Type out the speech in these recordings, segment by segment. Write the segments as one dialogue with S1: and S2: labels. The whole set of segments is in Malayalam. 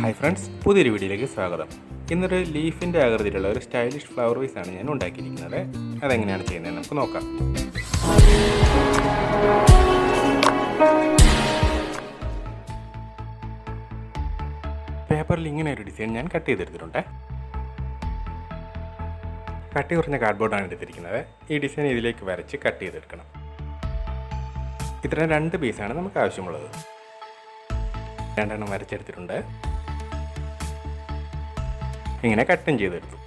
S1: ഹായ് ഫ്രണ്ട്സ്, പുതിയൊരു വീഡിയോയിലേക്ക് സ്വാഗതം. ഇന്നൊരു ലീഫിൻ്റെ ആകൃതിയിലുള്ള ഒരു സ്റ്റൈലിഷ് ഫ്ലവർ വേസ് ആണ് ഞാൻ ഉണ്ടാക്കിയിരിക്കുന്നത്. അതെങ്ങനെയാണ് ചെയ്യുന്നത് നമുക്ക് നോക്കാം. പേപ്പറിൽ ഇങ്ങനെ ഒരു ഡിസൈൻ ഞാൻ കട്ട് ചെയ്തെടുത്തിട്ടുണ്ട്. കട്ടി കുറഞ്ഞ കാർഡ്ബോർഡാണ് എടുത്തിരിക്കുന്നത്. ഈ ഡിസൈൻ ഇതിലേക്ക് വരച്ച് കട്ട് ചെയ്തെടുക്കണം. ഇത്തരം 2 പീസാണ് നമുക്ക് ആവശ്യമുള്ളത്. 2 എണ്ണം വരച്ചെടുത്തിട്ടുണ്ട്. ഇങ്ങനെ കട്ടും ചെയ്തെടുത്തു.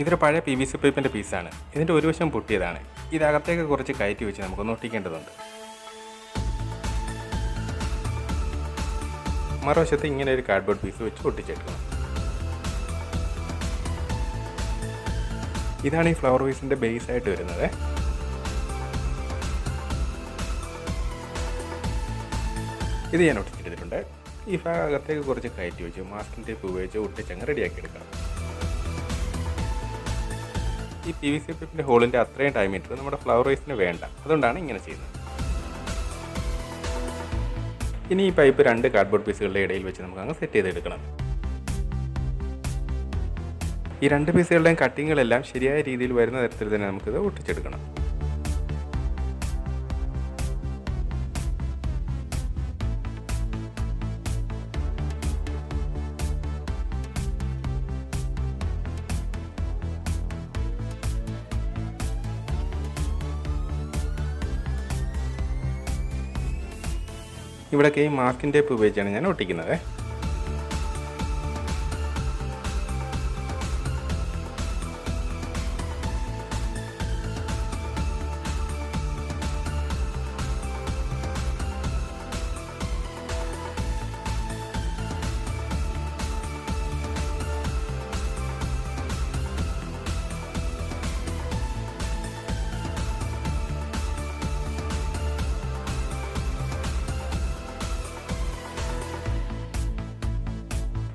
S1: ഇതൊരു പഴയ PVC പൈപ്പിൻ്റെ പീസാണ്. ഇതിൻ്റെ ഒരു വശം പൊട്ടിയതാണ്. ഇതകത്തേക്ക് കുറച്ച് കയറ്റി വെച്ച് നമുക്കൊന്ന് ഒട്ടിക്കേണ്ടതുണ്ട്. മറുവശത്ത് ഇങ്ങനെ ഒരു കാർഡ്ബോർഡ് പീസ് വെച്ച് ഒട്ടിച്ചെടുക്കണം. ഇതാണ് ഈ ഫ്ലവർ വേസിൻ്റെ ബേസ് ആയിട്ട് വരുന്നത്. ഇത് ഞാൻ ഒട്ടിച്ചെടുത്തിട്ടുണ്ട്. ഈ ഭാഗത്തേക്ക് കുറച്ച് കയറ്റി വെച്ച് മാസ്കിംഗ് ടേപ്പ് ഉപയോഗിച്ച് ഒട്ടിച്ചങ്ങ് റെഡിയാക്കി എടുക്കണം. ഈ PVC പൈപ്പിൻ്റെ ഹോളിൻ്റെ അത്രയും ഡയമീറ്റർ നമ്മുടെ ഫ്ലവർ വേസിന് വേണ്ട. അതുകൊണ്ടാണ് ഇങ്ങനെ ചെയ്യുന്നത്. ഇനി ഈ പൈപ്പ് 2 കാർഡ്ബോർഡ് പീസുകളുടെ ഇടയിൽ വെച്ച് നമുക്ക് അങ്ങ് സെറ്റ് ചെയ്തെടുക്കണം. ഈ 2 പീസുകളുടെയും കട്ടിങ്ങുകളെല്ലാം ശരിയായ രീതിയിൽ വരുന്ന തരത്തിൽ തന്നെ നമുക്കിത് ഒട്ടിച്ചെടുക്കണം. ഇവിടെയൊക്കെ ഈ മാസ്കിംഗ് ടേപ്പ് ഉപയോഗിച്ചാണ് ഞാൻ ഒട്ടിക്കുന്നത്.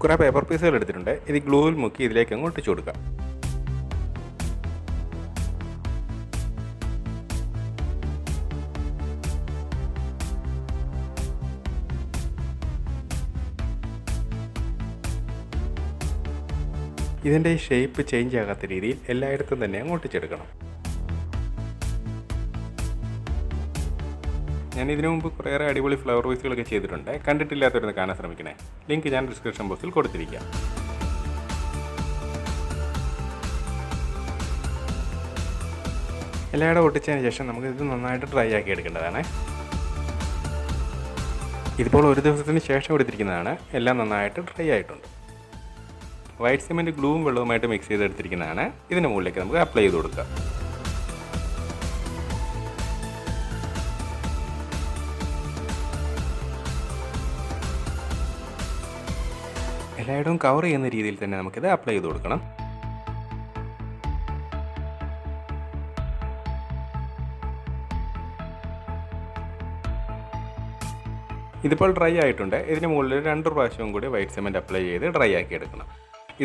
S1: കുറേ പേപ്പർ പീസുകൾ എടുത്തിട്ടുണ്ട്. ഇത് ഗ്ലൂവിൽ മുക്കി ഇതിലേക്ക് അങ്ങ് ഒട്ടിച്ചു കൊടുക്കാം. ഇതിൻ്റെ ഈ ഷേപ്പ് ചേഞ്ച് ആകാത്ത രീതിയിൽ എല്ലായിടത്തും തന്നെ അങ്ങ് ഒട്ടിച്ചെടുക്കണം. ഞാൻ ഇതിനു മുമ്പ് കുറേയേറെ അടിപൊളി ഫ്ലവർ വേസുകളൊക്കെ ചെയ്തിട്ടുണ്ട്. കണ്ടിട്ടില്ലാത്തവരൊന്ന് കാണാൻ ശ്രമിക്കണേ. ലിങ്ക് ഞാൻ ഡിസ്ക്രിപ്ഷൻ ബോക്സിൽ കൊടുത്തിരിക്കാം. എല്ലായിടും ഒട്ടിച്ചതിന് ശേഷം നമുക്ക് ഇത് നന്നായിട്ട് ഡ്രൈ ആക്കി എടുക്കേണ്ടതാണ്. ഇതിപ്പോൾ ഒരു ദിവസത്തിന് ശേഷം എടുത്തിരിക്കുന്നതാണ്. എല്ലാം നന്നായിട്ട് ഡ്രൈ ആയിട്ടുണ്ട്. വൈറ്റ് സിമെൻറ്റ് ഗ്ലൂവും വെള്ളവുമായിട്ട് മിക്സ് ചെയ്തെടുത്തിരിക്കുന്നതാണ്. ഇതിന് മുകളിലേക്ക് നമുക്ക് അപ്ലൈ ചെയ്ത് കൊടുക്കാം. എല്ലായിടവും കവർ ചെയ്യുന്ന രീതിയിൽ തന്നെ നമുക്കിത് അപ്ലൈ ചെയ്ത് കൊടുക്കണം. ഇതിപ്പോൾ ഡ്രൈ ആയിട്ടുണ്ട്. ഇതിന് മുകളിൽ 2 പ്രാവശ്യവും കൂടി വൈറ്റ് സിമെൻറ്റ് അപ്ലൈ ചെയ്ത് ഡ്രൈ ആക്കി എടുക്കണം.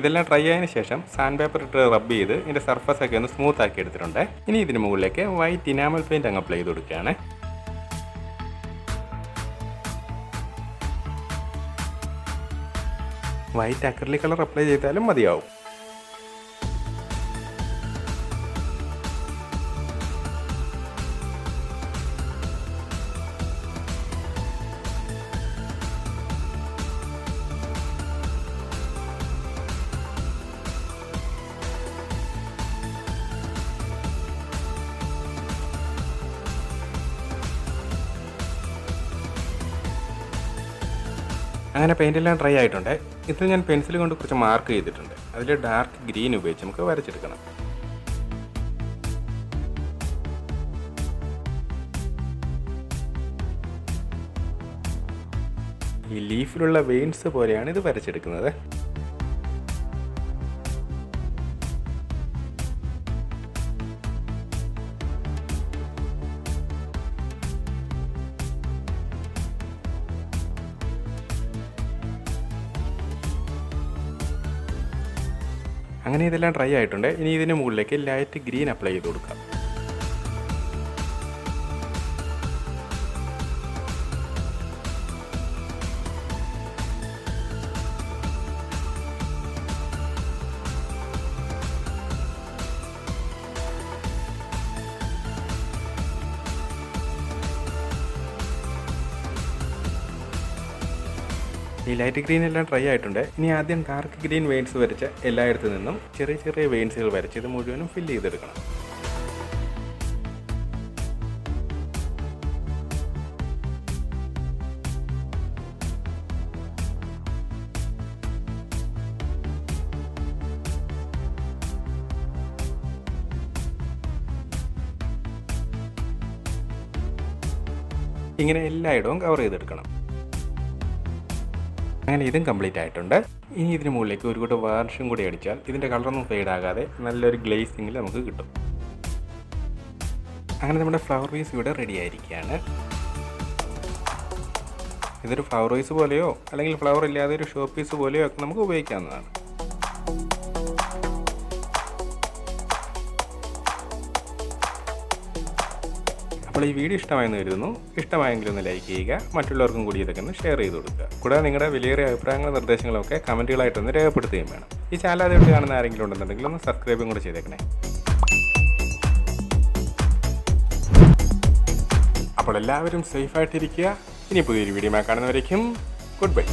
S1: ഇതെല്ലാം ഡ്രൈ ആയതിനു ശേഷം സാൻഡ് പേപ്പർ ഇട്ട് റബ്ബ് ചെയ്ത് ഇതിൻ്റെ സർഫസ് ഒക്കെ ഒന്ന് സ്മൂത്ത് ആക്കി എടുത്തിട്ടുണ്ട്. ഇനി ഇതിന് മുകളിലേക്ക് വൈറ്റ് ഇനാമൽ പെയിൻറ്റ് അങ്ങ് അപ്ലൈ ചെയ്ത് കൊടുക്കുകയാണ്. വൈറ്റ് അക്രിലിക് കളർ അപ്ലൈ ചെയ്താലും മതിയാവും. അങ്ങനെ പെയിൻ്റെല്ലാം ഡ്രൈ ആയിട്ടുണ്ട്. ഇത് ഞാൻ പെൻസിൽ കൊണ്ട് കുറച്ച് മാർക്ക് ചെയ്തിട്ടുണ്ട്. അതിൽ ഡാർക്ക് ഗ്രീൻ ഉപയോഗിച്ച് നമുക്ക് വരച്ചെടുക്കണം. ഈ ലീഫിലുള്ള വെയിൻസ് പോലെയാണ് ഇത് വരച്ചെടുക്കുന്നത്. അങ്ങനെ ഇതെല്ലാം ഡ്രൈ ആയിട്ടുണ്ട്. ഇനി ഇതിന് മുകളിലേക്ക് ലൈറ്റ് ഗ്രീൻ അപ്ലൈ ചെയ്ത് കൊടുക്കാം. ഈ ലൈറ്റ് ഗ്രീൻ എല്ലാം ഡ്രൈ ആയിട്ടുണ്ട്. ഇനി ആദ്യം ഡാർക്ക് ഗ്രീൻ വെയിൻസ് വരച്ച് എല്ലായിടത്തു നിന്നും ചെറിയ ചെറിയ വെയിൻസുകൾ വരച്ച് ഇത് മുഴുവനും ഫില്ല് ചെയ്തെടുക്കണം. ഇങ്ങനെ എല്ലായിടവും കവർ ചെയ്തെടുക്കണം. അങ്ങനെ ഇതും കംപ്ലീറ്റ് ആയിട്ടുണ്ട്. ഇനി ഇതിന് മുകളിലേക്ക് ഒരു കൂട്ടം വാർണിഷും കൂടി അടിച്ചാൽ ഇതിൻ്റെ കളറൊന്നും ഫെയ്ഡ് ആകാതെ നല്ലൊരു ഗ്ലേസിങ്ങിൽ നമുക്ക് കിട്ടും. അങ്ങനെ നമ്മുടെ ഫ്ലവർ വേസ് ഇവിടെ റെഡി ആയിരിക്കുകയാണ്. ഇതൊരു ഫ്ലവർ വേസ് പോലെയോ അല്ലെങ്കിൽ ഫ്ലവർ ഇല്ലാതെ ഒരു ഷോ പീസ് പോലെയോ ഒക്കെ നമുക്ക് ഉപയോഗിക്കാവുന്നതാണ്. അപ്പോൾ ഈ വീഡിയോ ഇഷ്ടമായെന്ന് കരുതുന്നു. ഇഷ്ടമായെങ്കിൽ ഒന്ന് ലൈക്ക് ചെയ്യുക, മറ്റുള്ളവർക്കും കൂടി ഇതൊക്കെ ഒന്ന് ഷെയർ ചെയ്ത് കൊടുക്കുക. കൂടാതെ നിങ്ങളുടെ വിലയേറിയ അഭിപ്രായങ്ങളും നിർദ്ദേശങ്ങളും ഒക്കെ കമൻറ്റുകളായിട്ടൊന്ന് രേഖപ്പെടുത്തുകയും വേണം. ഈ ചാനൽ ആദ്യമായിട്ട് കാണുന്ന ആരെങ്കിലും ഉണ്ടെന്നുണ്ടെങ്കിൽ ഒന്ന് സബ്സ്ക്രൈബും കൂടെ ചെയ്തേക്കണേ. അപ്പോൾ എല്ലാവരും സേഫായിട്ടിരിക്കുക. ഇനി പുതിയൊരു വീഡിയോ കാണുന്നവരേക്കും ഗുഡ് ബൈ.